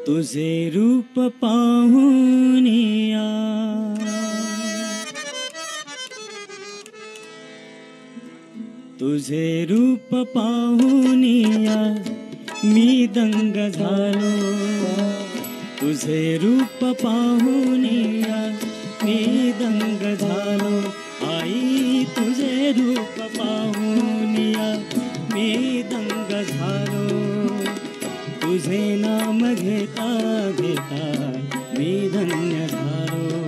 तुझे रूप पाहुनिया तुझे रूप पाहुनिया मी दंग झालो तुझे रूप पाहुनिया मी दंग झालो आई तुझे रूप पाहुनिया मी दंग झालो तुझे नाम घेता घेता मी धन्य झालो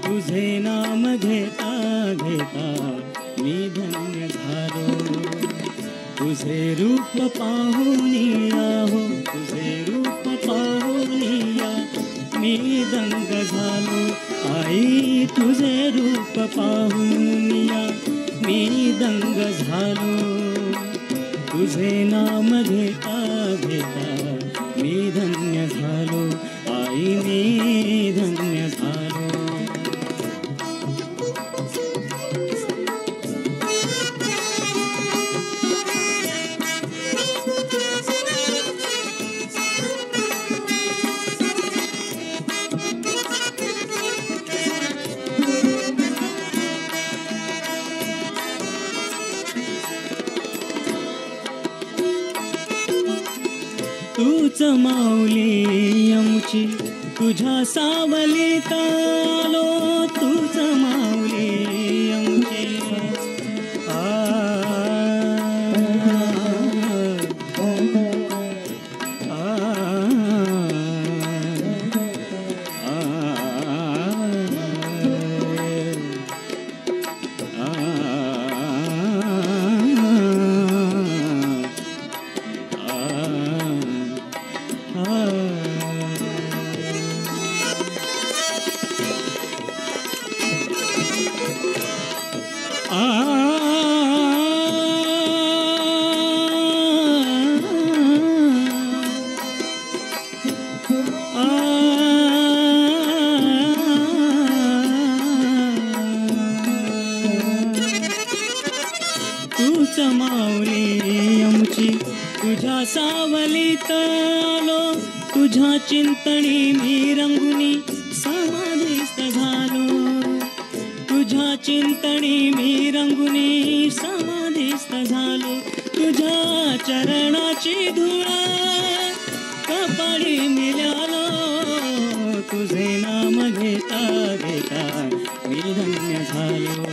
तुझे नाम घेता घेता मी धन्य झालो तुझे रूप पाहुनिया हो तुझे रूप पाहुनिया मी दंग झालो आई तुझे रूप पाहुनिया मी दंग झालो तुझे नाम घेता घेता मी धन्य झालो आई मी धन्य झालो तूच माऊली आमची तुझ्या सावलीत आलो तूच माऊली आमची तूच माऊली आमची तुझ्या सावलीत आलो तुझ्या चिंतनी मी रंगुनी समाधिस्थ झालो तुझ्या चिंतनी मी रंगुनी समाधिस्थ झालो तुझ्या चरणाची धुळा कपाळी मिळालो तुझे नाम घेता घेता मी धन्य झालो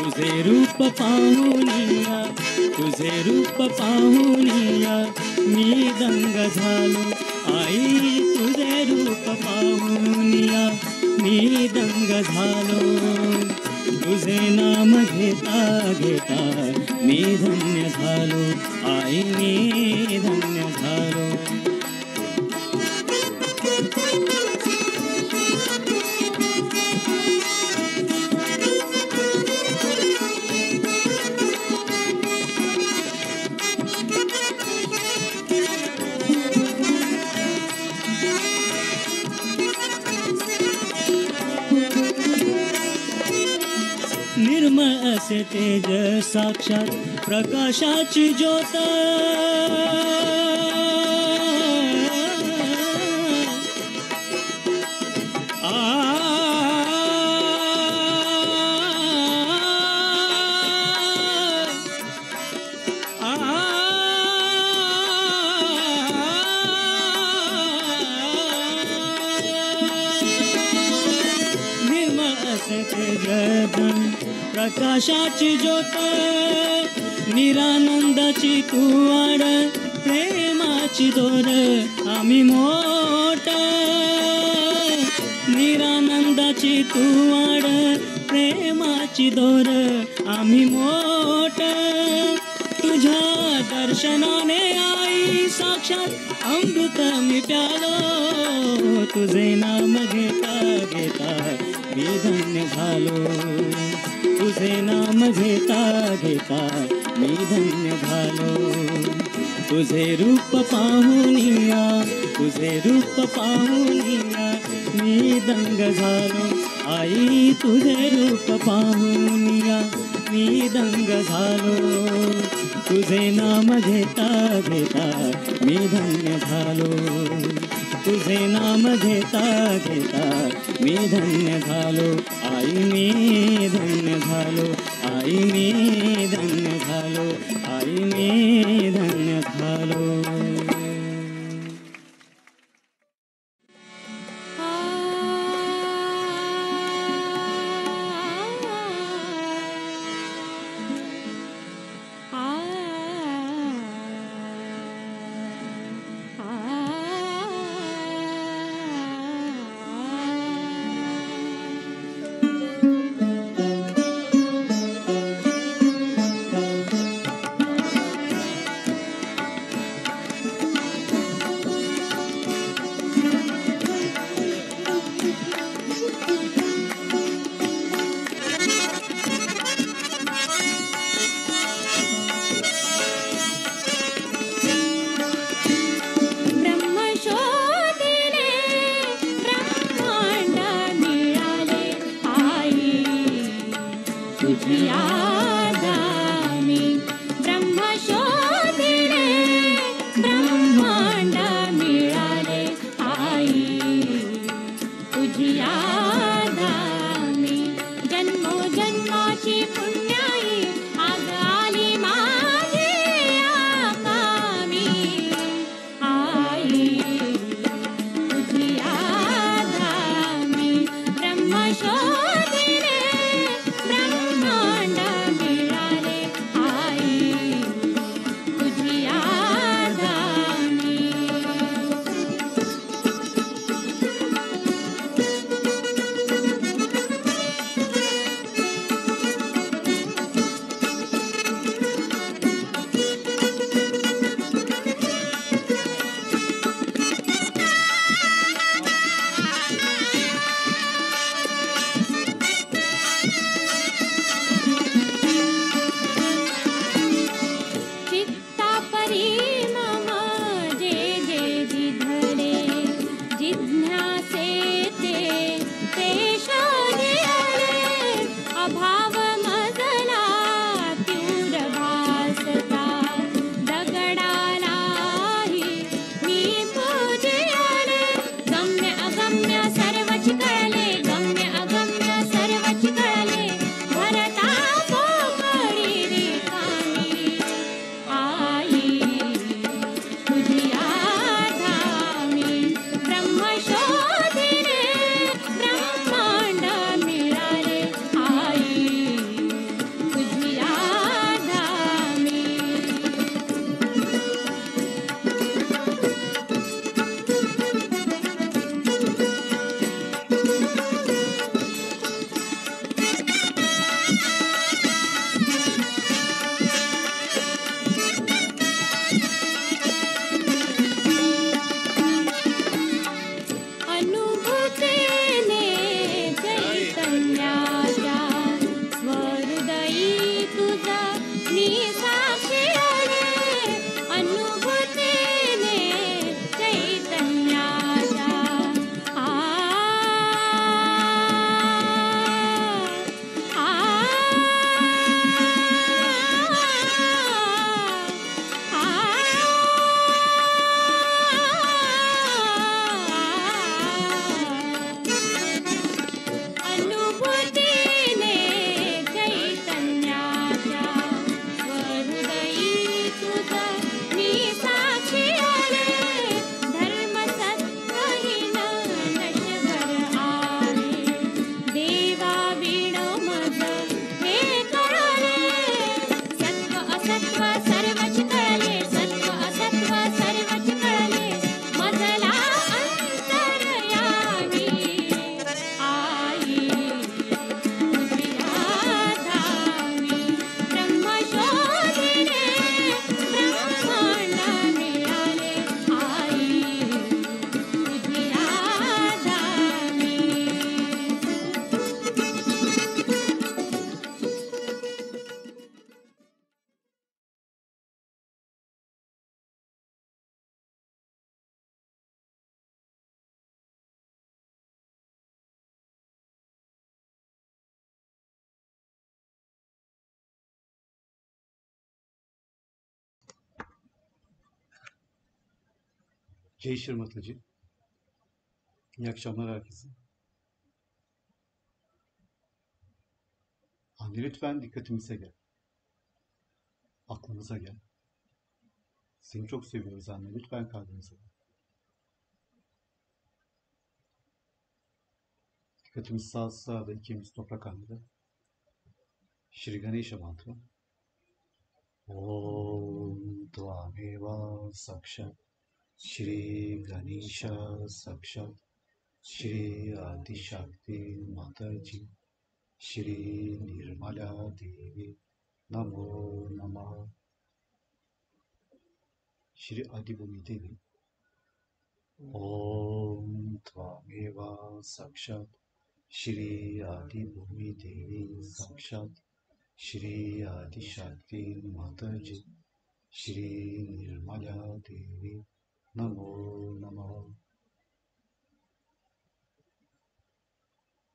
तुझे रूप पाहुनिया तुझे रूप पाहुनिया मी दंग झालो आई तुझे रूप पाहुनिया मी दंग झालो तुझे नाम घेता घेता मी धन्य झालो आई मी धन्य झालो निर्मळ असे तेज साक्षात प्रकाशाची ज्योत प्रकाशाची ज्योत निरानंदाची तू आड प्रेमाची दोर आम्ही मोठ निरानंदाची तू आड प्रेमाची दोर आम्ही मोठ तुझ्या दर्शनाने आई आई साक्षात अमृत मी प्यालो, तुझे नाम घेता घेता मी धन्य झालो, तुझे नाम घेता घेता मी धन्य झालो. तुझे रूप पाहुनिया, तुझे रूप पाहुनिया मी दंग झालो. आई तुझे रूप पाहुनिया मी दंग झालो, तुझे नाम घेता घेता मी धन्य झालो, तुझे नाम घेता घेता मी धन्य झालो. आई मी धन्य झालो, आई मी धन्य झालो, आई मी धन्य झालो. Shri Mataji. İyi akşamlar herkese. Anne lütfen dikkatimize gel. Aklımıza gel. Seni çok seviyoruz anne. Lütfen kalbimize gel. Dikkatimiz sağda, ikimiz toprak annede. Shri Ganesha mantra. Om Tvameva Sakshat Shri Ganesha Sakshat Shri Adi Shakti Mataji Shri Nirmala Devi Namo Namah. Shri Adibhumi Devi. Om Tvameva Sakshat Shri Adibhumi Devi Sakshat Shri Adi Shakti Mataji Shri Nirmala Devi Namo Namah.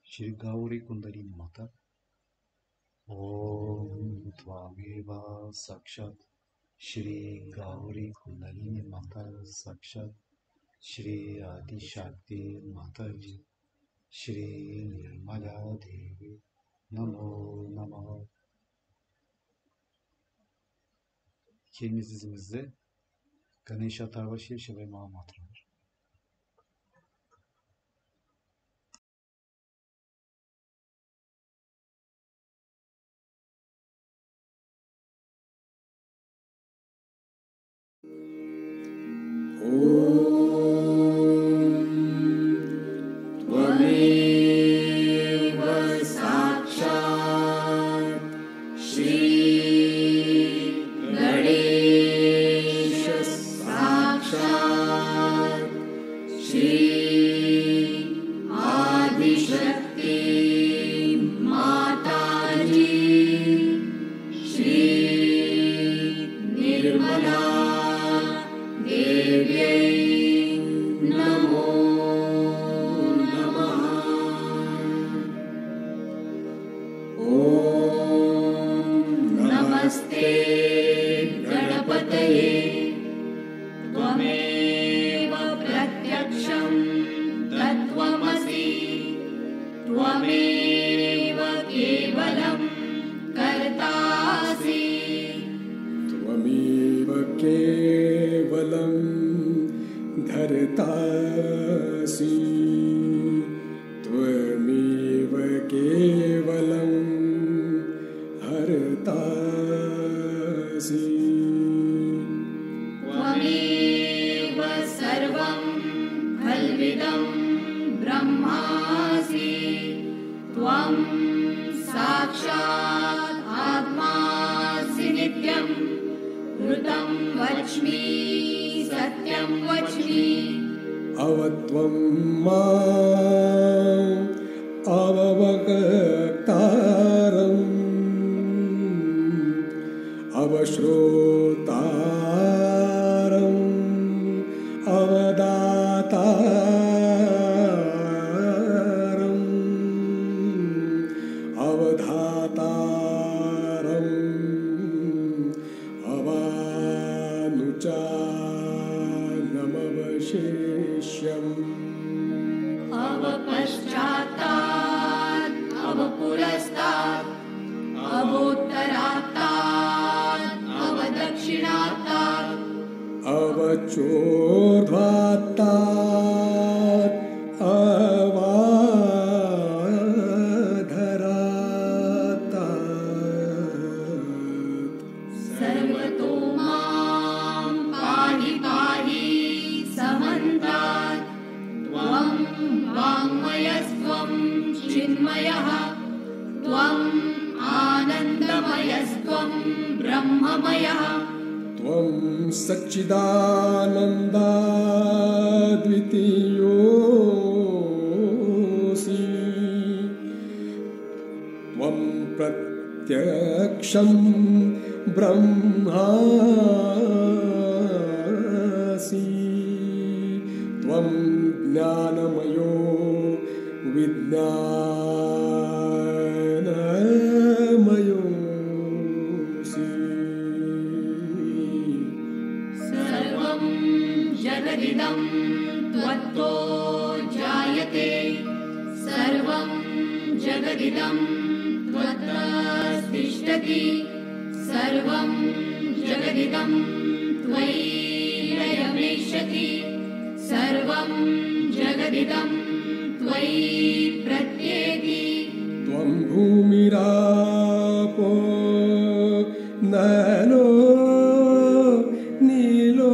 Shri Gauri Kundalini Mata. Om Tvameva Sakshat Shri Gauri Kundalini Mata Sakshat Shri Adi Shakti Mataji Shri Nirmala Devi Namo Namah. İki elimiz dizimizde Ganesha Tarva Şirşe ve Mahamantralar. Sarvam Jagadidam जगदिदं त्वत्तिष्ठति सर्वं जगदिदं त्वयि लयमेष्यति सर्वं जगदिदं त्वयि प्रत्येति त्वं भूमिरापो नलो नीलो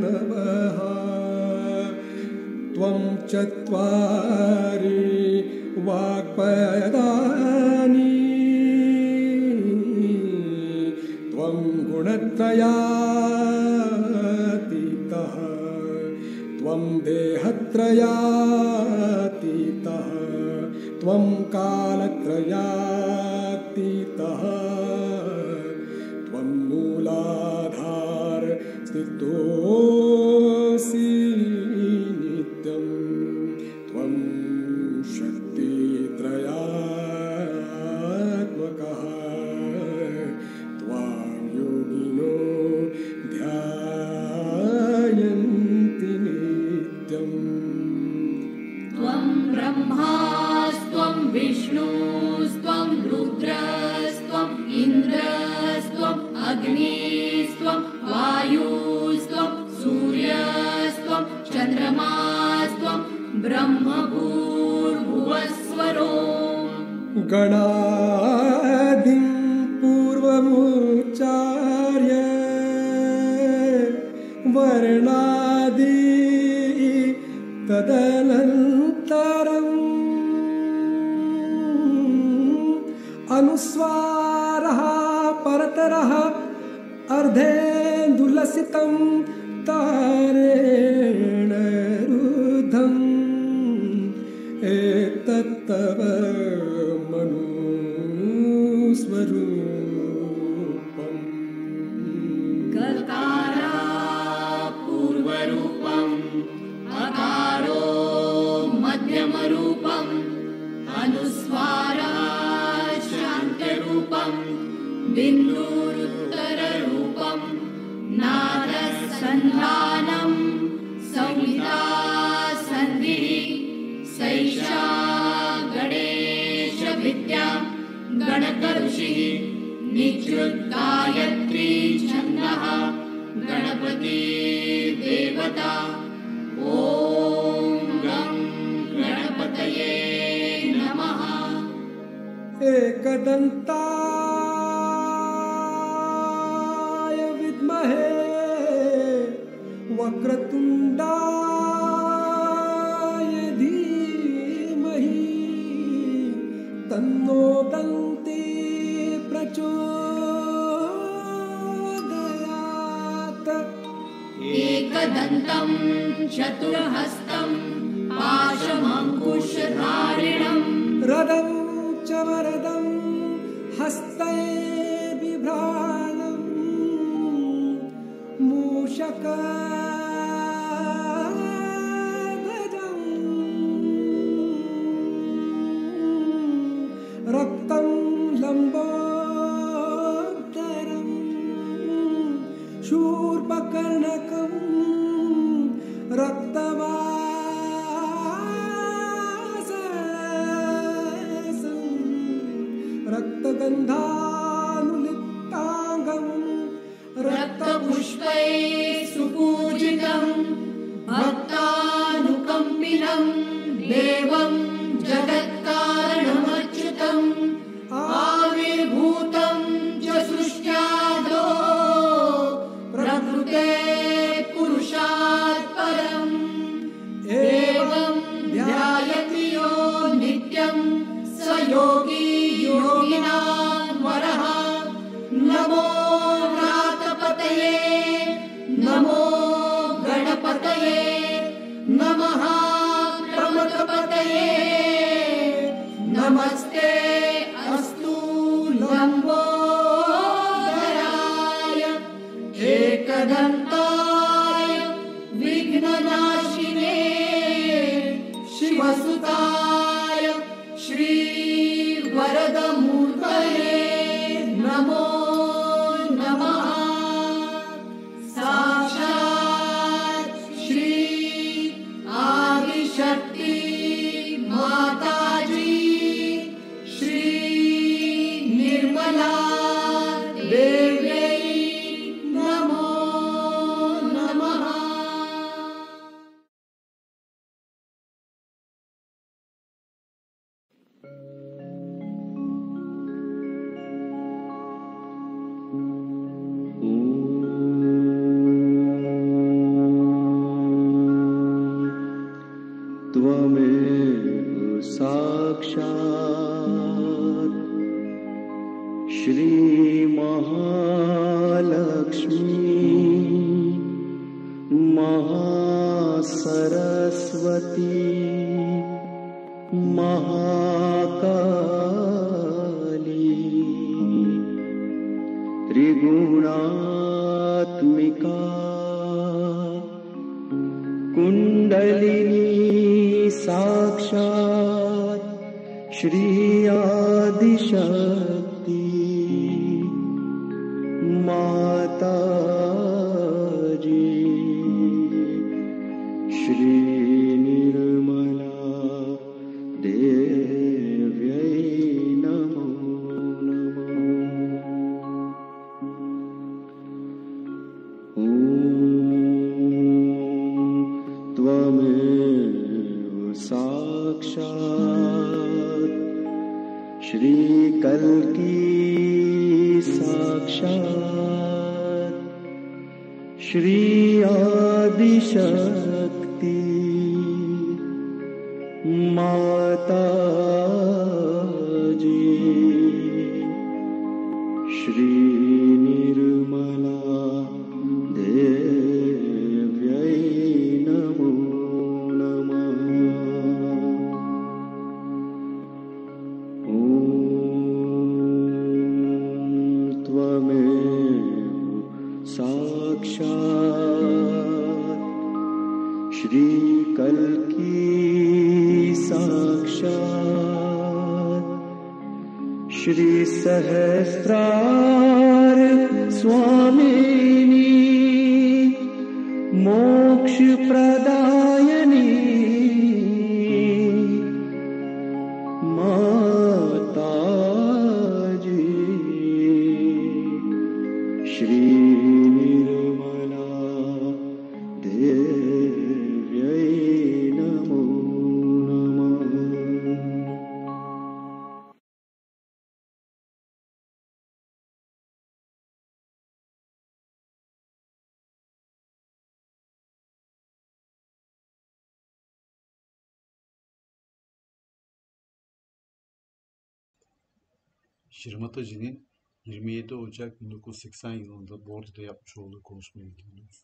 नभः त्वं चत्वारि वाक्पदानि त्वं गुणत्रयातीतः त्वं देहत्रयातीतः त्वं कालत्रयातीतः त्वं मूलाधार स्थितोऽसि नित्यं त्वं शक्तित्रयात्मकः त्वां योगिनो ध्यायन्ति नित्यम् त्वं ब्रह्मास्त्वं विष्णुस्त्वं रुद्रस्त्वं इन्द्रस्त्वं अग्निस्त्वं वायुस्त्वं सूर्यस्त्वं चन्द्रमास्त्वं ब्रह्मभूर्भुवस्वरो गणादिं पूर्वमुच्चार्य वर्णादि तदनन्तरम् अनुस्वारः परतरः अर्धेन्दुलसितं तारेण रुद्धम् एतत्तव मनुस्वरूपम् गकारा पूर्वरूपम् अकारो मध्यमरूपम् अनुस्वारः शान्तरूपम् बिन्दुरुत्तररूपम् नादसन्धानं संहिता सन्धिः सैषा गणेशविद्या गणकऋषिः निच्युद्गायत्री छन्दः गणपति देवता ॐ गं गणपतये नमः एकदन्ताय विद्महे वक्रतुण्डाय धीमहि तन्नो दन्ती प्रचोदयात् एकदन्तं चतुर्हस्तं पाशमङ्कुशधारिणं रदं च वरदं हस्ते बिभ्राणं मूषकध्वजं रक्तं लम्बोदरं शूर्पकर्णकं रक्तवाससं रक्तगन्धानुलिप्ताङ्गं रक्तपुष्पैः सुपूजितं भक्तानुकम्पिनं देवं जगत्कारणमच्युतम् आविर्भूतं च सृष्ट्यादो प्रकृते पुरुषात् परम् एवं ध्यायति यो नित्यं स योगी योगिनां वरः नमो व्रातपतये नमो गणपतये नमः प्रमथपतये नमस्ते अस्तु लम्बोदराय एकदन्ताय विघ्ननाशिने शिवसुताय श्रीवरदमूर्तये नमो नमः साक्षात् श्री आदिशक्ति माताजी साक्षात् श्री महालक्ष्मी महासरस्वती महाकाली त्रिगुणात्मिका कुंडलिनी साक्षात् श्री आदिशक्ति माताजी श्री निर्मला देव्यै नमो नमः। ॐ त्वमेव साक्षात् श्री कल्की साक्षात् श्री आदिशक्ति माताजी श्री निर्मला देव्यै नमो नमः। ॐ त्वमेव साक्षात् श्री कल्की साक्षात् श्री सहस्रार स्वामिनी मोक्ष प्रदायिनी माताजी श्री निर्मला देव्यै नमो नमः। Shri Mataji'nin 27 Ocak 1980 yılında Bordi'de yapmış olduğu konuşmayı dinliyoruz.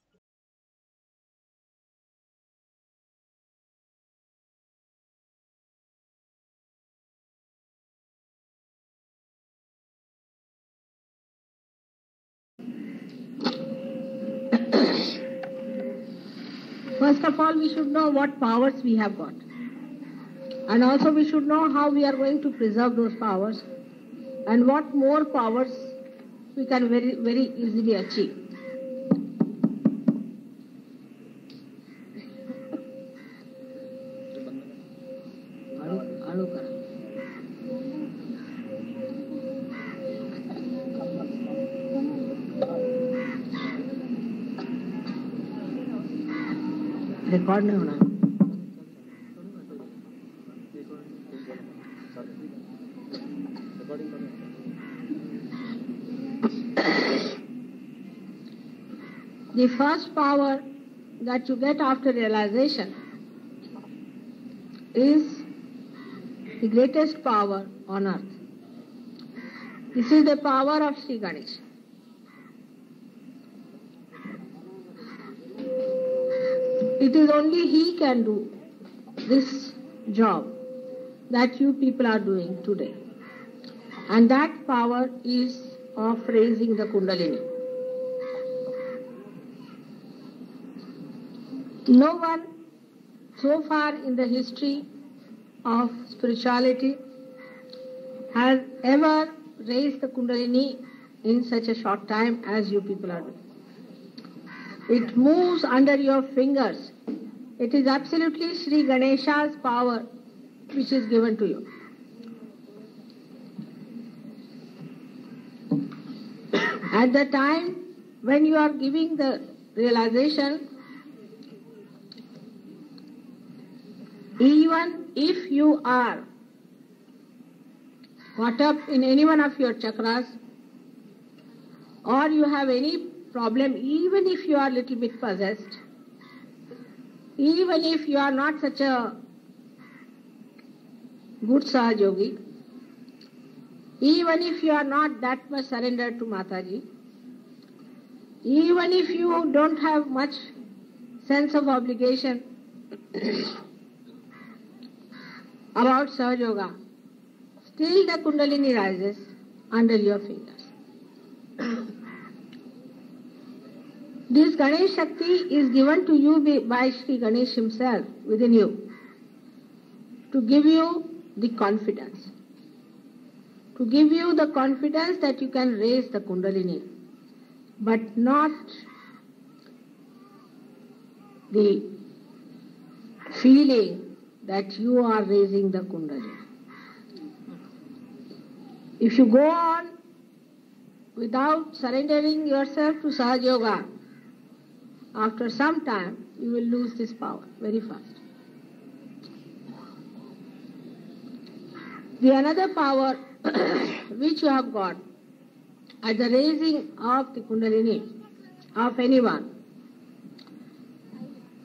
First of all, we should know what powers we have got. And also we should know how we are going to preserve those powers and what more powers we can very, very easily achieve. Record नहीं होना। The first power that you get after realization is the greatest power on earth. This is the power of Sri Ganesh. It is only he can do this job that you people are doing today. And that power is of raising the Kundalini. No one so far in the history of spirituality has ever raised the Kundalini in such a short time as you people are doing. It moves under your fingers. It is absolutely Sri Ganesha's power which is given to you. At the time when you are giving the realization, even if you are caught up in any one of your chakras, or you have any problem, even if you are a little bit possessed, even if you are not such a good Sahaja Yogi, even if you are not that much surrendered to Mataji, even if you don't have much sense of obligation about Sahaja Yoga, still the Kundalini rises under your fingers. This Ganesh Shakti is given to you by Shri Ganesh himself within you to give you the confidence. To give you the confidence that you can raise the Kundalini, but not the feeling that you are raising the Kundalini. If you go on without surrendering yourself to Sahaja Yoga, after some time you will lose this power very fast. The another power which you have got at the raising of the Kundalini of anyone,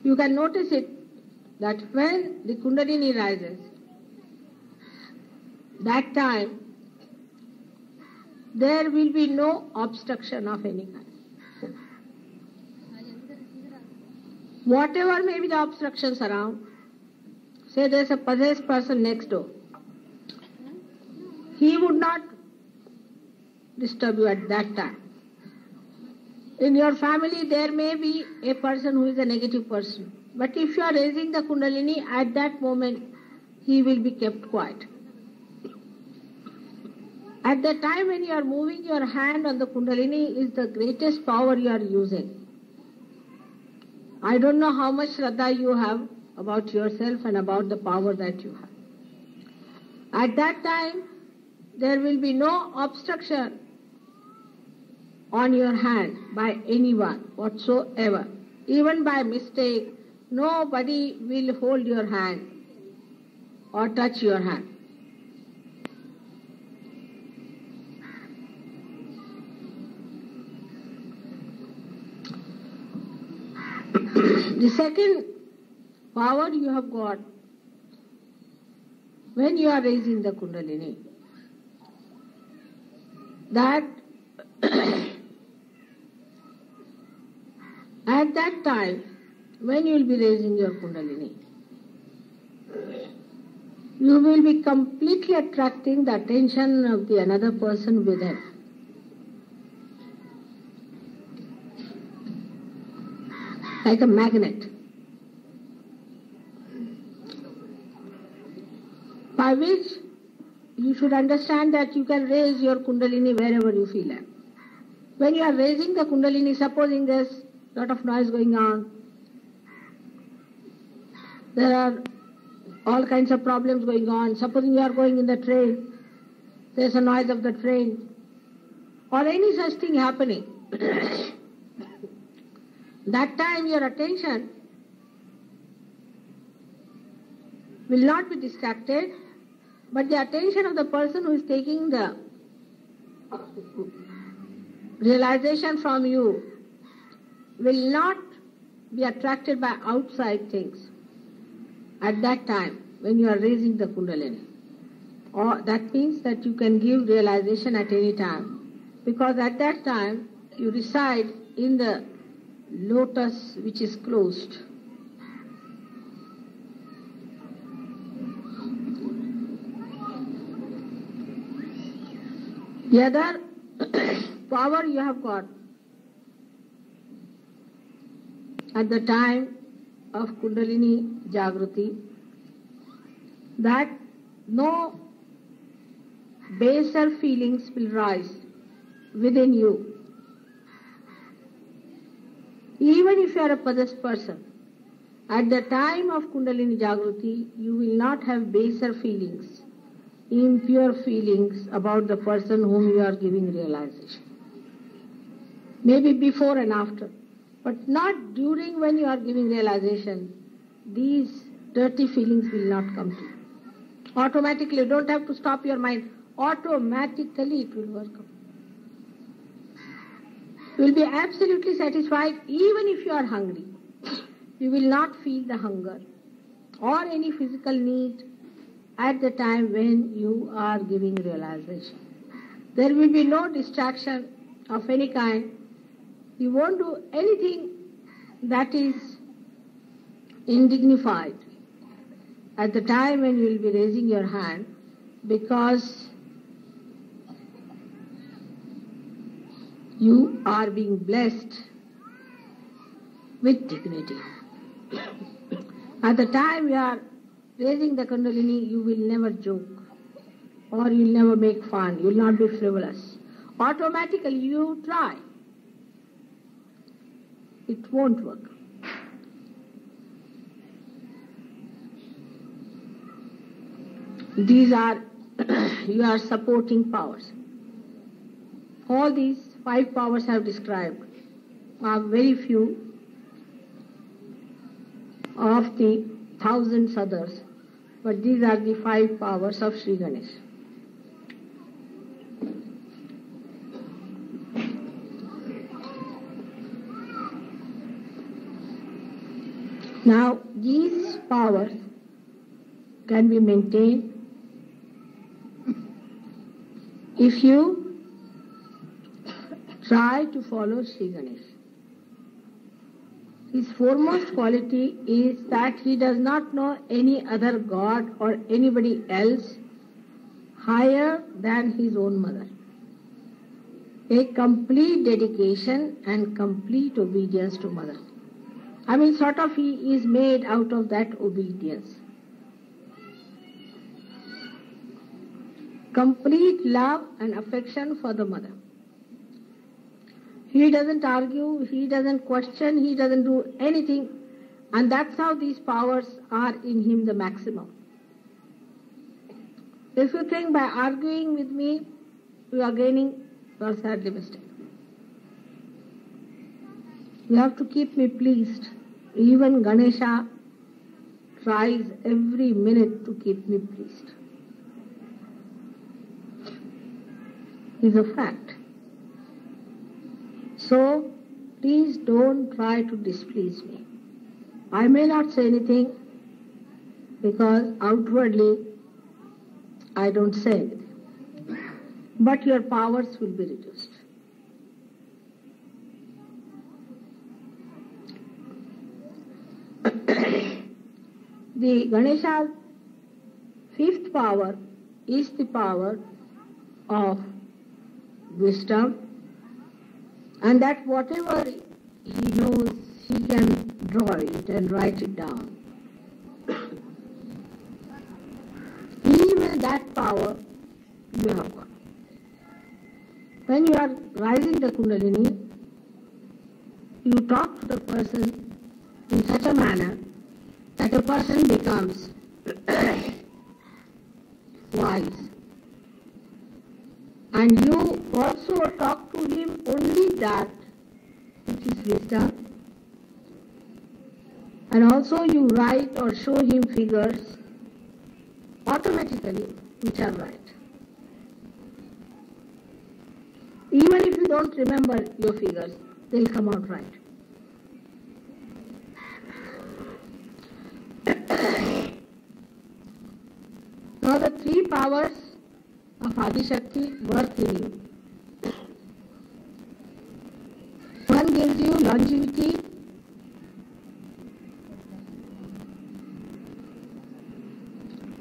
you can notice it that when the Kundalini rises, that time there will be no obstruction of any kind. Whatever may be the obstructions around, say there is a possessed person next door, he would not disturb you at that time. In your family there may be a person who is a negative person, but if you are raising the Kundalini, at that moment he will be kept quiet. At the time when you are moving your hand on the Kundalini is the greatest power you are using. I don't know how much Shraddha you have about yourself and about the power that you have. At that time, there will be no obstruction on your hand by anyone whatsoever. Even by mistake, nobody will hold your hand or touch your hand. The second power you have got when you are raising the Kundalini, that at that time when you will be raising your Kundalini, you will be completely attracting the attention of the another person within. Like a magnet, by which you should understand that you can raise your Kundalini wherever you feel it. When you are raising the Kundalini, supposing there is a lot of noise going on, there are all kinds of problems going on, supposing you are going in the train, there is a noise of the train, or any such thing happening, that time your attention will not be distracted, but the attention of the person who is taking the realization from you will not be attracted by outside things at that time when you are raising the Kundalini. Or that means that you can give realization at any time, because at that time you reside in the lotus which is closed. The other power you have got at the time of Kundalini Jagruti, that no baser feelings will rise within you. Even if you are a possessed person, at the time of Kundalini Jagruti, you will not have baser feelings, impure feelings about the person whom you are giving realization. Maybe before and after, but not during when you are giving realization. These dirty feelings will not come to you. Automatically, you don't have to stop your mind. Automatically it will work out. You will be absolutely satisfied even if you are hungry. You will not feel the hunger or any physical need at the time when you are giving realization. There will be no distraction of any kind. You won't do anything that is indignified at the time when you will be raising your hand, because you are being blessed with dignity. At the time you are raising the Kundalini, you will never joke, or you will never make fun, you will not be frivolous. Automatically you try. It won't work. These are your supporting powers. All these 5 powers I have described are very few of the thousands others, but these are the 5 powers of Sri Ganesh. Now, these powers can be maintained if you try to follow Sri Ganesh. His foremost quality is that he does not know any other god or anybody else higher than his own mother. A complete dedication and complete obedience to mother. I mean, sort of he is made out of that obedience. Complete love and affection for the mother. He doesn't argue, he doesn't question, he doesn't do anything, and that's how these powers are in him the maximum. If you think by arguing with me you are gaining, you are sadly mistaken. You have to keep me pleased. Even Ganesha tries every minute to keep me pleased. It's a fact. So, please don't try to displease me. I may not say anything because outwardly I don't say anything. But your powers will be reduced. The Ganesha's 5th power is the power of wisdom, and that whatever he knows, he can draw it and write it down. Even that power you have got. When you are rising the Kundalini, you talk to the person in such a manner that a person becomes wise. And you also talk to him only that which is wisdom. And also you write or show him figures automatically which are right. Even if you don't remember your figures, they'll come out right. Now the 3 powers of Adi Shakti work in you. One gives you longevity,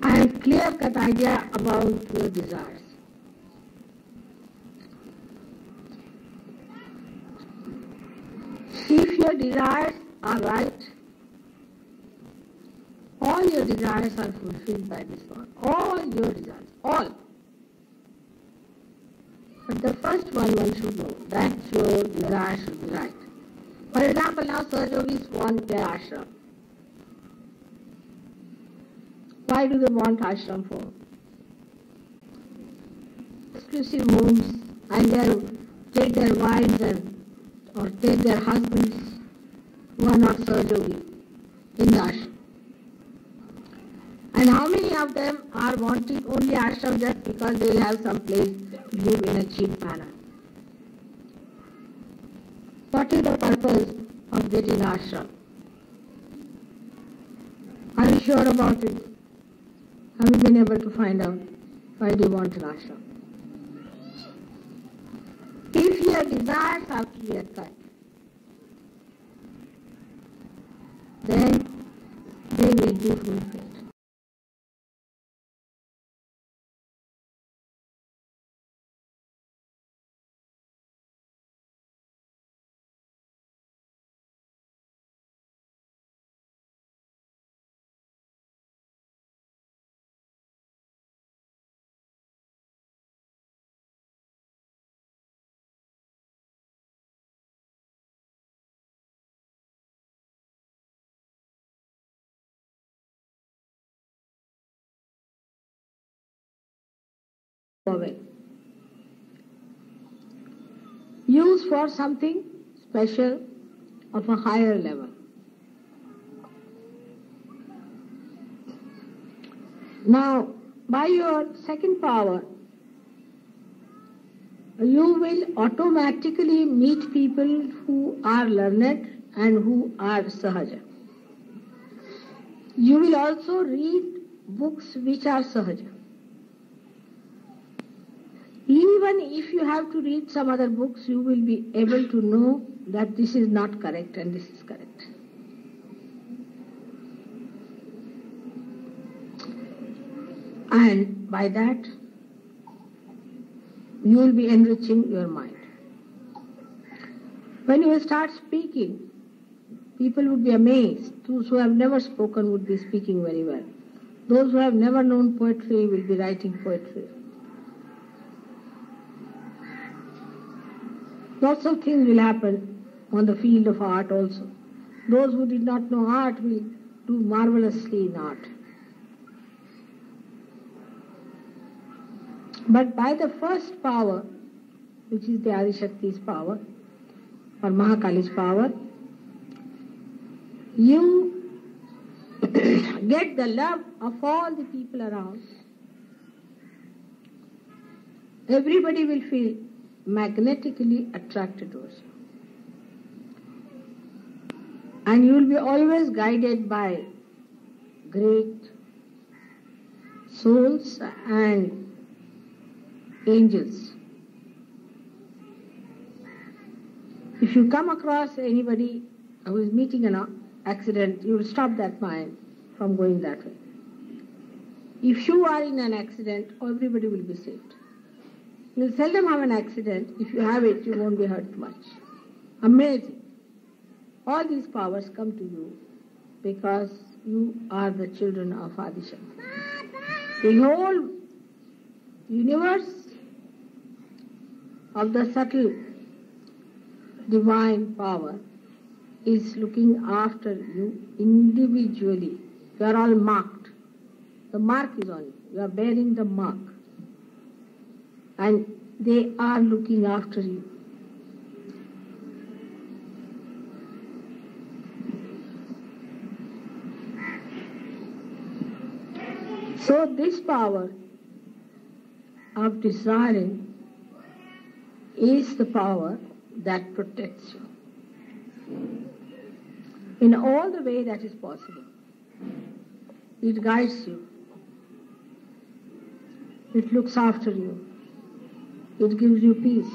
and clear-cut idea about your desires. If your desires are right, all your desires are fulfilled by this one. All your desires. All. But the first one should know that your desire should be right. For example, now Sahajogis want their ashram. Why do they want ashram for? Exclusive homes, and they take their wives or take their husbands who are not Sahajogi in the ashram. And how many of them are wanting only ashram just because they will have some place to live in a cheap manner? What is the purpose of getting ashram? Are you sure about it? Have you been able to find out why do you want an ashram? If your desires are clear cut, then they will be fulfilled. Used for something special of a higher level. Now, by your second power, you will automatically meet people who are learned and who are Sahaja. You will also read books which are Sahaja. Even if you have to read some other books, you will be able to know that this is not correct and this is correct. And by that, you will be enriching your mind. When you start speaking, people would be amazed. Those who have never spoken would be speaking very well. Those who have never known poetry will be writing poetry. Lots of things will happen on the field of art also. Those who did not know art will do marvelously in art. But by the first power, which is the Adishakti's power, or Mahakali's power, you get the love of all the people around. Everybody will feel magnetically attracted towards you. And you will be always guided by great souls and angels. If you come across anybody who is meeting an accident, you will stop that mind from going that way. If you are in an accident, everybody will be saved. You will seldom have an accident. If you have it, you won't be hurt much. Amazing. All these powers come to you because you are the children of Adishakti. The whole universe of the subtle divine power is looking after you individually. You are all marked. The mark is on you. You are bearing the mark. And they are looking after you. So this power of desiring is the power that protects you in all the way that is possible. It guides you. It looks after you. It gives you peace.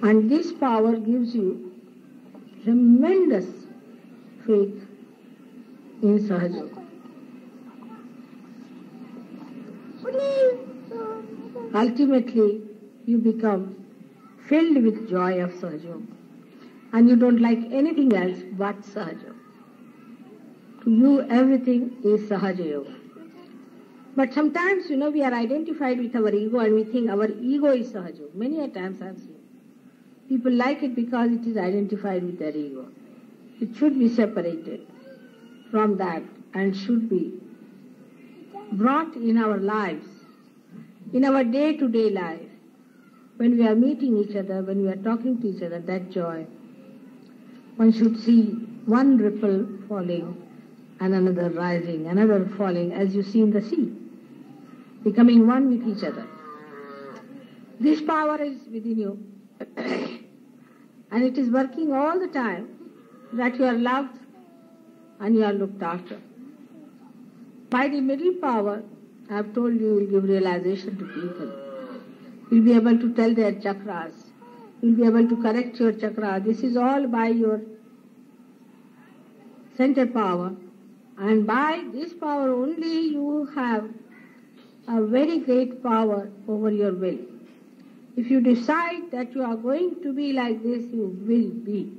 And this power gives you tremendous faith in Sahaja. Ultimately, you become filled with joy of Sahaja. And you don't like anything else but Sahaja. To you, everything is Sahaja Yoga. But sometimes, we are identified with our ego and we think our ego is Sahaja Yoga. Many a times I have seen. People like it because it is identified with their ego. It should be separated from that and should be brought in our lives, in our day-to-day life. When we are meeting each other, when we are talking to each other, that joy. One should see one ripple falling and another rising, another falling, as you see in the sea, becoming one with each other. This power is within you. And it is working all the time that you are loved and you are looked after. By the middle power, I have told you will give realization to people. You will be able to tell their chakras. You will be able to correct your chakra. This is all by your center power. And by this power only you have a very great power over your will. If you decide that you are going to be like this, you will be.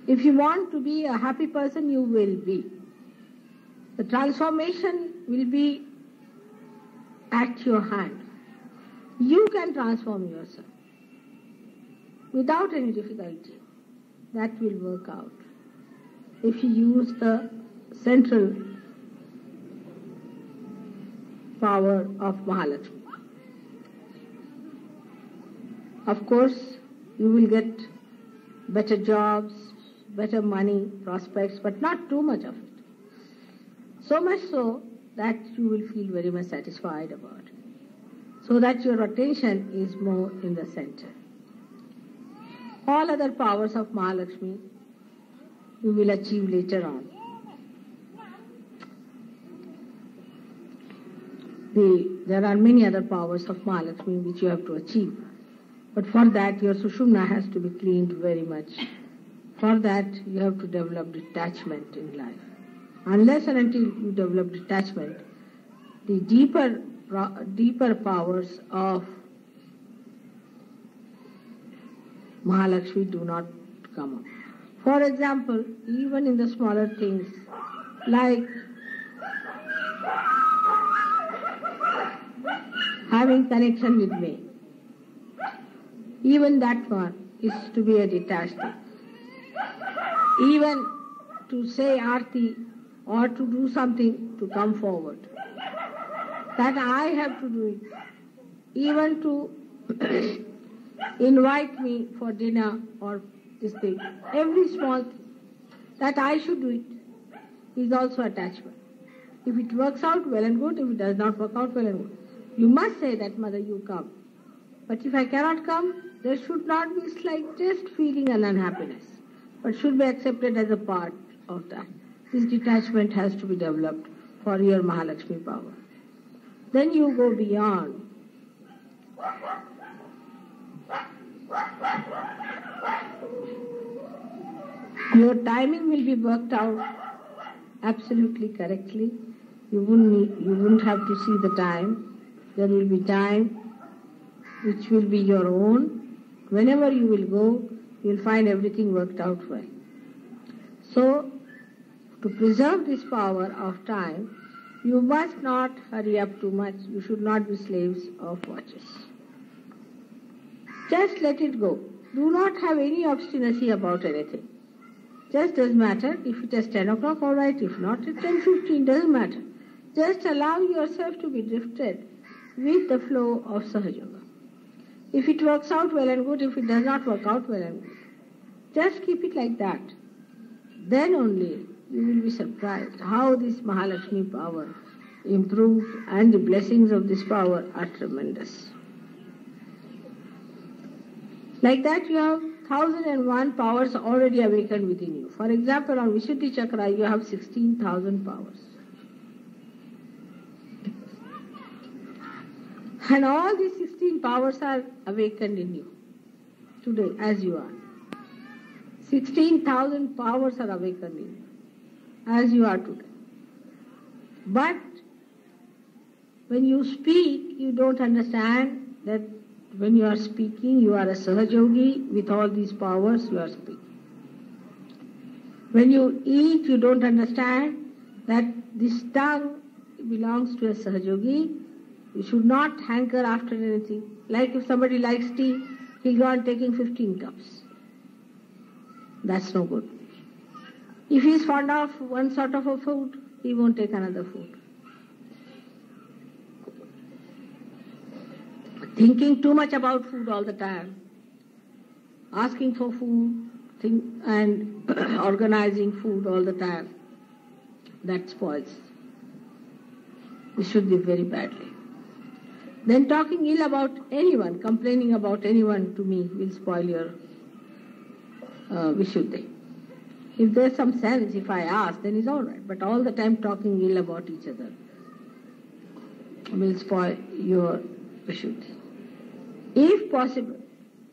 If you want to be a happy person, you will be. The transformation will be at your hand. You can transform yourself without any difficulty. That will work out if you use the central power of Mahalakshmi. Of course, you will get better jobs, better money, prospects, but not too much of it. So much so that you will feel very much satisfied about it. So that your attention is more in the center. All other powers of Mahalakshmi you will achieve later on. There are many other powers of Mahalakshmi which you have to achieve. But for that your Sushumna has to be cleaned very much. For that you have to develop detachment in life. Unless and until you develop detachment, the deeper powers of Mahalakshmi do not come up. For example, even in the smaller things like having connection with me, even that one is to be a detached thing. Even to say Aarti or to do something to come forward, that I have to do it. Even to invite me for dinner or this thing, every small thing, that I should do it, is also attachment. If it works out, well and good. If it does not work out, well and good. You must say that, Mother, you come. But if I cannot come, there should not be slightest feeling and unhappiness, but should be accepted as a part of that. This detachment has to be developed for your Mahalakshmi power. Then you go beyond. Your timing will be worked out absolutely correctly. You wouldn't have to see the time. There will be time which will be your own. Whenever you will go, you will find everything worked out well. So, to preserve this power of time, you must not hurry up too much. You should not be slaves of watches. Just let it go. Do not have any obstinacy about anything. Just doesn't matter. If it is 10 o'clock, all right. If not, it's 10:15, doesn't matter. Just allow yourself to be drifted with the flow of Sahaja Yoga. If it works out, well and good. If it does not work out, well and good. Just keep it like that. Then only you will be surprised how this Mahalakshmi power improves, and the blessings of this power are tremendous. Like that you have 1001 powers already awakened within you. For example, on Vishuddhi Chakra you have 16,000 powers. And all these 16 powers are awakened in you today as you are. 16,000 powers are awakened in you as you are today. But when you speak, you don't understand that when you are speaking, you are a Sahaja Yogi with all these powers you are speaking. When you eat, you don't understand that this tongue belongs to a Sahaja Yogi. You should not hanker after anything. Like if somebody likes tea, he'll go on taking 15 cups. That's no good. If he's fond of one sort of a food, he won't take another food. Thinking too much about food all the time, asking for food and organizing food all the time, that spoils. We should live very badly. then talking ill about anyone, complaining about anyone to me will spoil your Vishuddhi. If there's some sense, if I ask, then it's all right. But all the time talking ill about each other will spoil your Vishuddhi. If possible,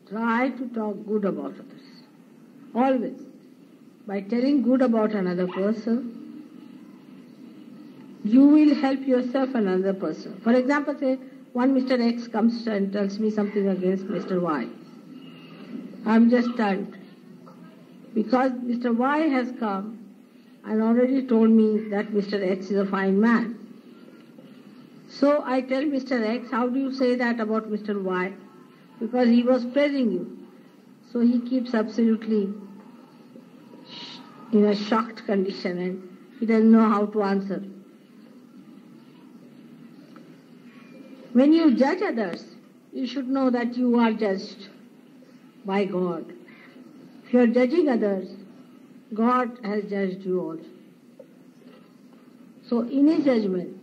try to talk good about others. Always. By telling good about another person, you will help yourself and another person. For example, say, one Mr. X comes and tells me something against Mr. Y. I'm just stunned. Because Mr. Y has come and already told me that Mr. X is a fine man. So I tell Mr. X, how do you say that about Mr. Y? Because he was praising you. So he keeps absolutely in a shocked condition and he doesn't know how to answer. When you judge others, you should know that you are judged by God. If you are judging others, God has judged you also. So in His judgment,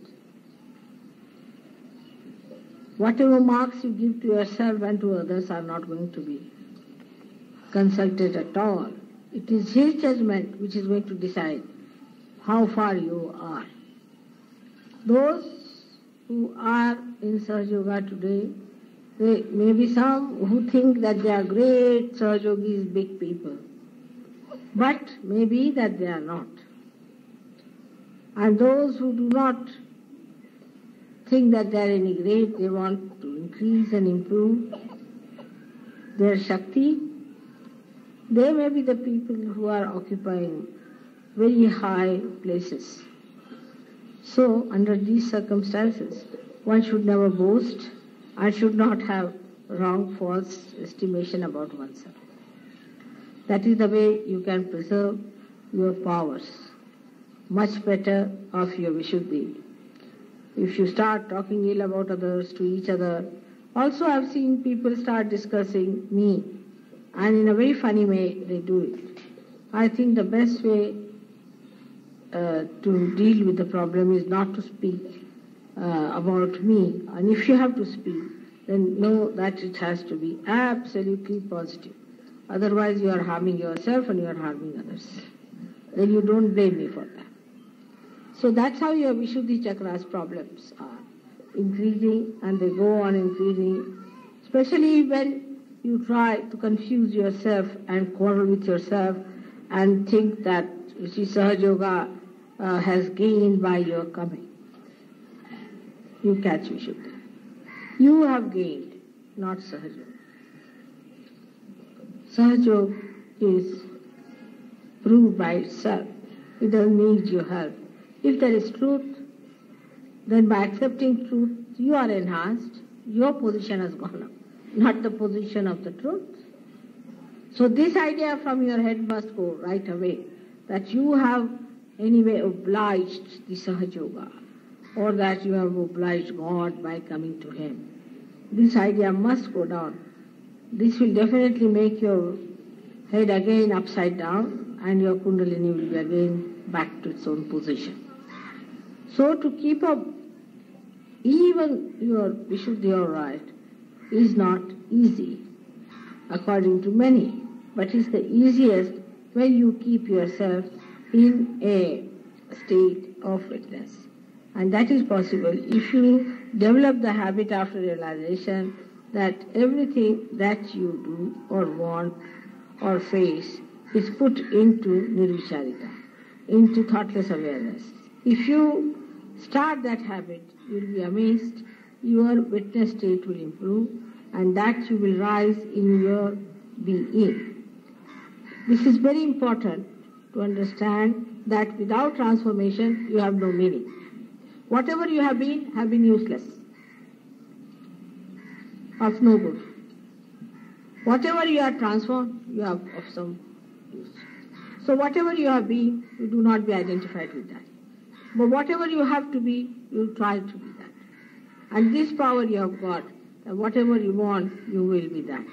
whatever marks you give to yourself and to others are not going to be consulted at all. It is His judgment which is going to decide how far you are. Those who are in Sahaja Yoga today, there may be some who think that they are great Sahaja Yogis, big people. But maybe that they are not. And those who do not think that they are any great, they want to increase and improve their Shakti, they may be the people who are occupying very high places. So, under these circumstances, one should never boast and should not have wrong, false estimation about oneself. That is the way you can preserve your powers, much better of your Vishuddhi. If you start talking ill about others to each other, also I've seen people start discussing me, and in a very funny way they do it. I think the best way to deal with the problem is not to speak about me. And if you have to speak, then know that it has to be absolutely positive. Otherwise you are harming yourself and you are harming others. Then you don't blame me for that. So that's how your Vishuddhi Chakra's problems are increasing, and they go on increasing, especially when you try to confuse yourself and quarrel with yourself and think that Shri Sahaja Yoga has gained by your coming. You catch Vishuddhi. You have gained, not Sahaja Yoga. Sahaja Yoga is proved by itself. It doesn't need your help. If there is truth, then by accepting truth, you are enhanced, your position has gone up, not the position of the truth. So this idea from your head must go right away, that you have anyway obliged the Sahaja Yoga, or that you have obliged God by coming to Him. This idea must go down. This will definitely make your head again upside down, and your Kundalini will be again back to its own position. So to keep up even your Vishuddhi all right is not easy, according to many, but it's the easiest when you keep yourself in a state of witness. And that is possible if you develop the habit after realization that everything that you do or want or face is put into nirvicharita, into thoughtless awareness. If you start that habit, you will be amazed, your witness state will improve, and that you will rise in your being. This is very important to understand that without transformation you have no meaning. Whatever you have been useless, of no good. Whatever you are transformed, you have of some use. So whatever you have been, you do not be identified with that. But whatever you have to be, you try to be that. And this power you have got, that whatever you want, you will be that.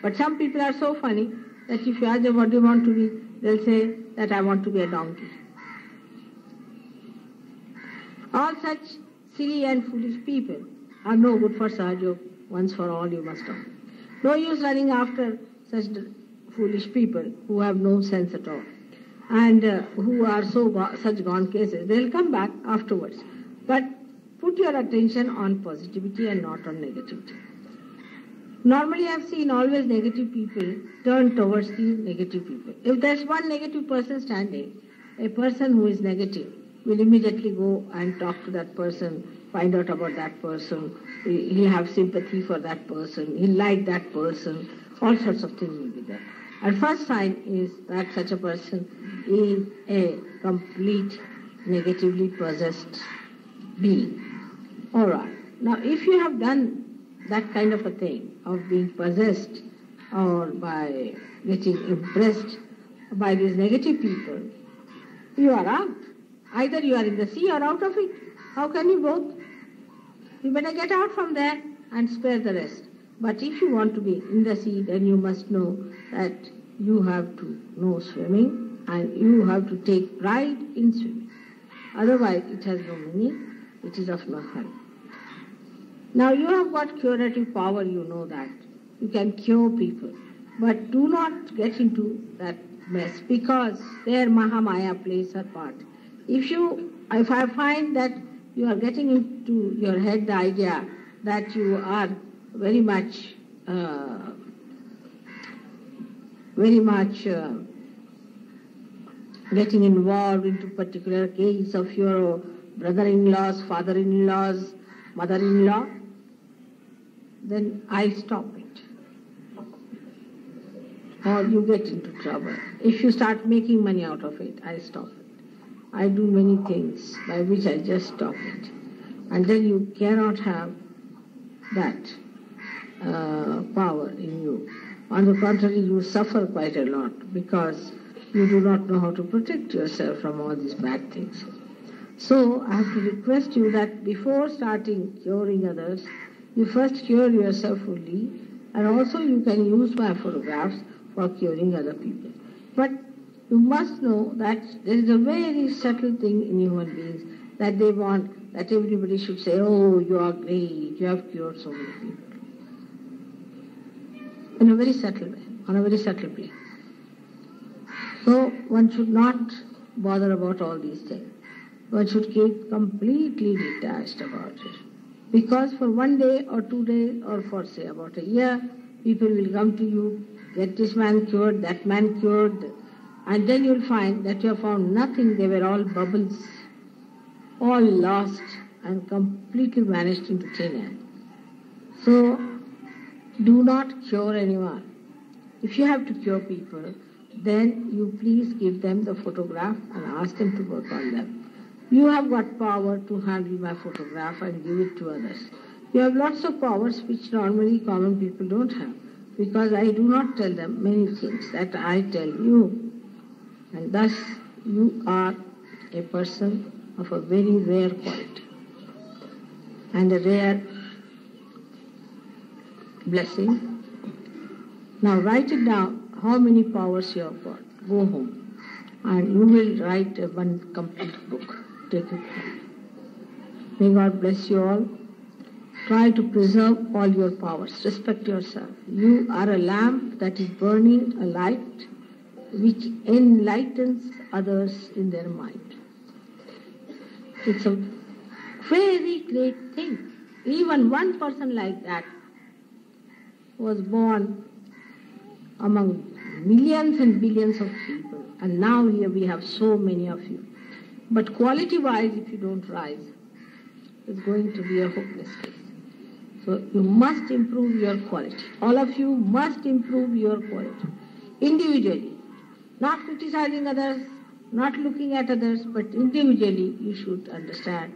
But some people are so funny that if you ask them what do you want to be, they'll say that I want to be a donkey. All such silly and foolish people are no good for Sahaja Yoga. Once for all you must know. No use running after such foolish people who have no sense at all and who are such gone cases. They'll come back afterwards. But put your attention on positivity and not on negativity. Normally I've seen always negative people turn towards the negative people. If there's one negative person standing, a person who is negative will immediately go and talk to that person, find out about that person, he'll have sympathy for that person, he'll like that person, all sorts of things will be there. And first sign is that such a person is a complete negatively possessed being. Alright, now if you have done that kind of a thing of being possessed or by getting impressed by these negative people, you are out. Either you are in the sea or out of it. How can you both? You better get out from there and spare the rest. But if you want to be in the sea, then you must know that you have to know swimming and you have to take pride in swimming. Otherwise, it has no meaning. It is of no help. Now, you have got curative power, you know that. You can cure people. But do not get into that mess because there Mahamaya plays her part. If I find that you are getting into your head the idea that you are very much getting involved into particular case of your brother-in-laws, father-in-laws, mother-in-law, then I stop it. Or you get into trouble. If you start making money out of it, I stop it. I do many things by which I just stop it. And then you cannot have that power in you. On the contrary, you suffer quite a lot because you do not know how to protect yourself from all these bad things. So I have to request you that before starting curing others, you first cure yourself fully, and also you can use my photographs for curing other people. But you must know that there is a very subtle thing in human beings that they want that everybody should say, oh, you are great, you have cured so many people. In a very subtle way, on a very subtle plane. So one should not bother about all these things. One should keep completely detached about it. Because for 1 day or 2 days or for say about a year, people will come to you, get this man cured, that man cured, and then you'll find that you have found nothing. They were all bubbles, all lost and completely vanished into thin air. So do not cure anyone. If you have to cure people, then you please give them the photograph and ask them to work on them. You have got power to handle my photograph and give it to others. You have lots of powers which normally common people don't have, because I do not tell them many things that I tell you. And thus you are a person of a very rare quality and a rare blessing. Now write it down, how many powers you have got. Go home and you will write one complete book. Take it home. May God bless you all. Try to preserve all your powers. Respect yourself. You are a lamp that is burning a light which enlightens others in their mind. It's a very great thing. Even one person like that was born among millions and billions of people, and now here we have so many of you. But quality-wise, if you don't rise, it's going to be a hopeless case. So you must improve your quality. All of you must improve your quality. Individually. Not criticizing others, not looking at others, but individually you should understand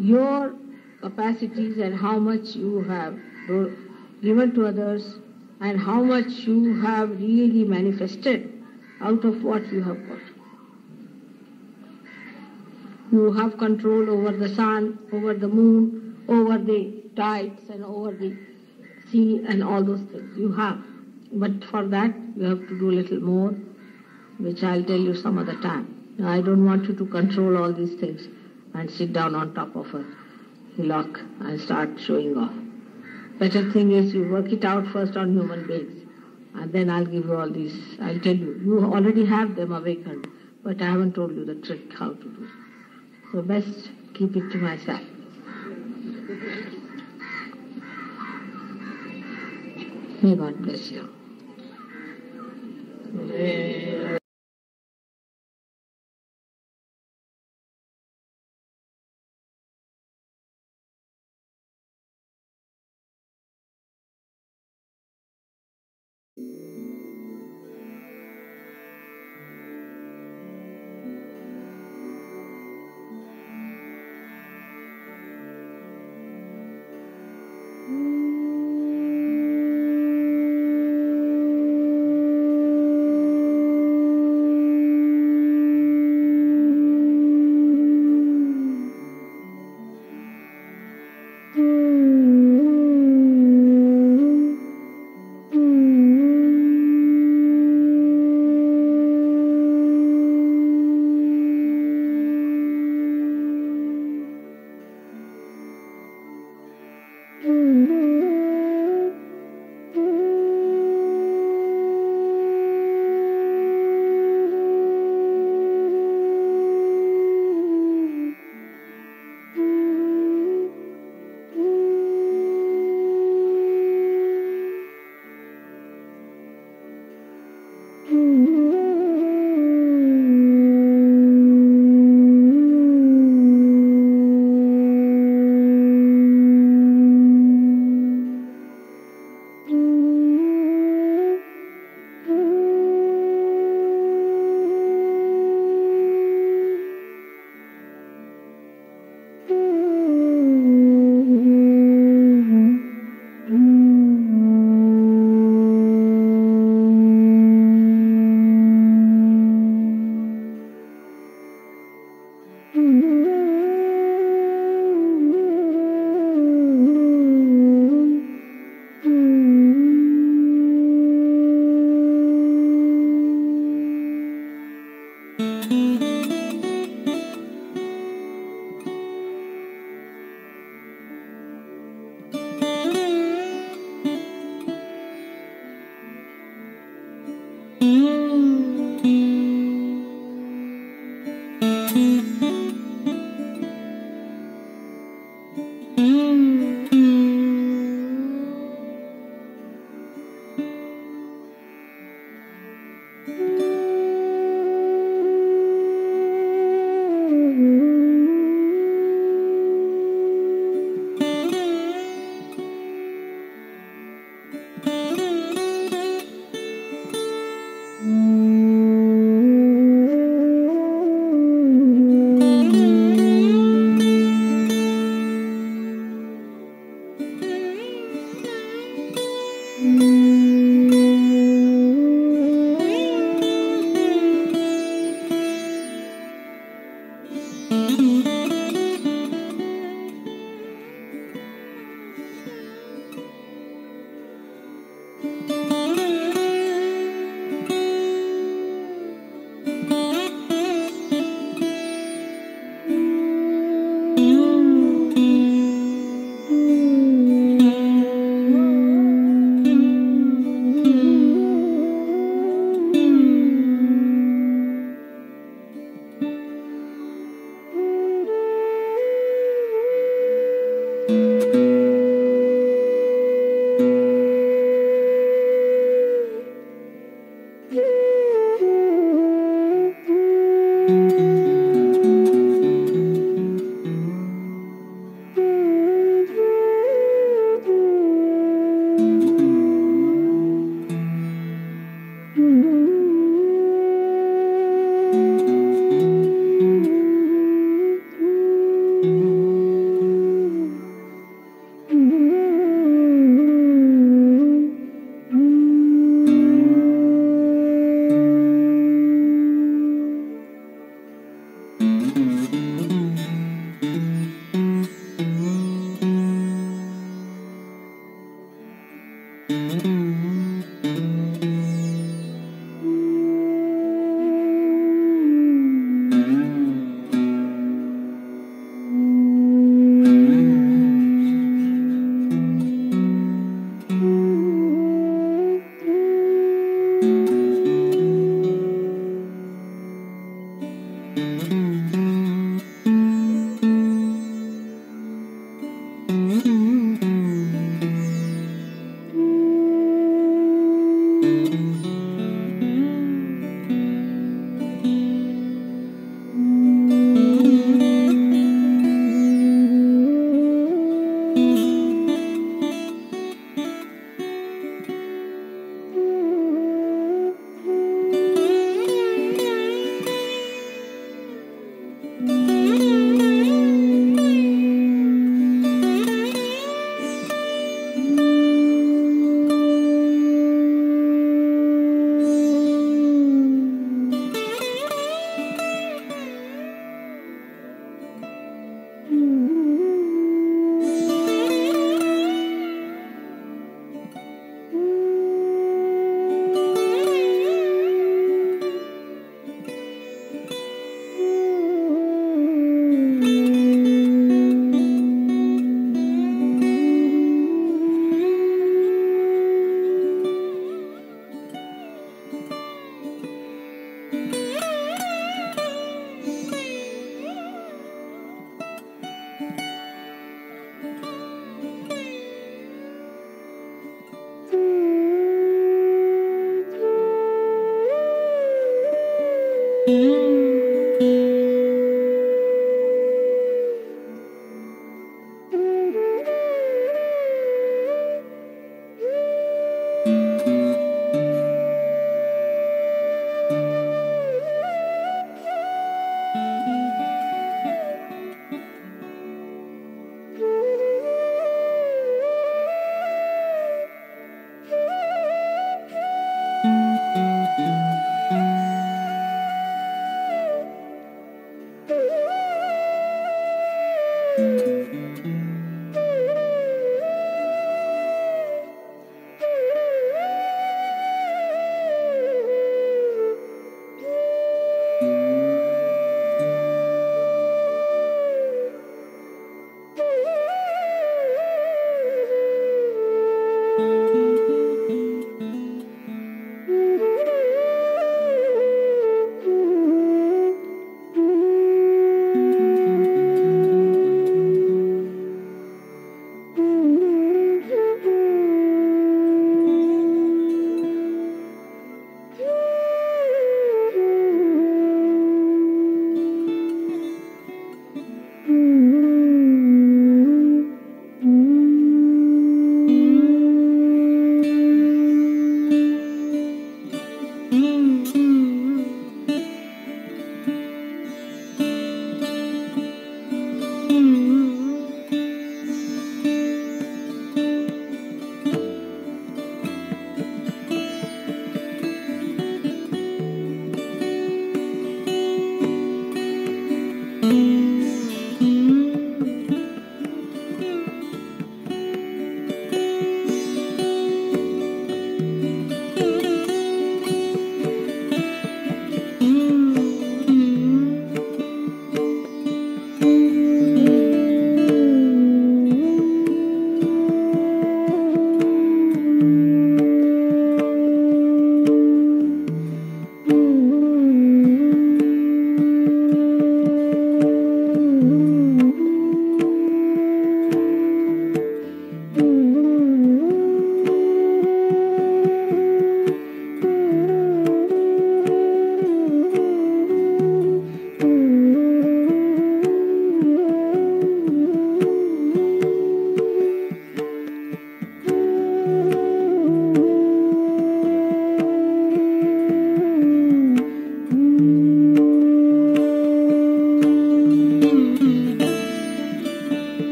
your capacities and how much you have given to others and how much you have really manifested out of what you have got. You have control over the sun, over the moon, over the tides and over the sea and all those things. You have. But for that you have to do a little more, which I'll tell you some other time. I don't want you to control all these things and sit down on top of a hillock and start showing off. Better thing is you work it out first on human beings, and then I'll give you all these. I'll tell you. You already have them awakened, but I haven't told you the trick how to do it. So best keep it to myself. May God bless you.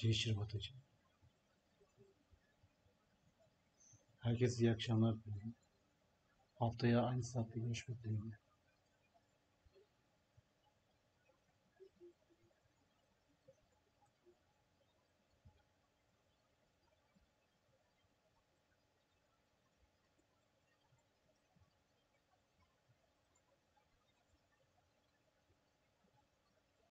Shri Mataji. Herkese iyi akşamlar diliyorum. Haftaya aynı saatte görüşmek dileğiyle.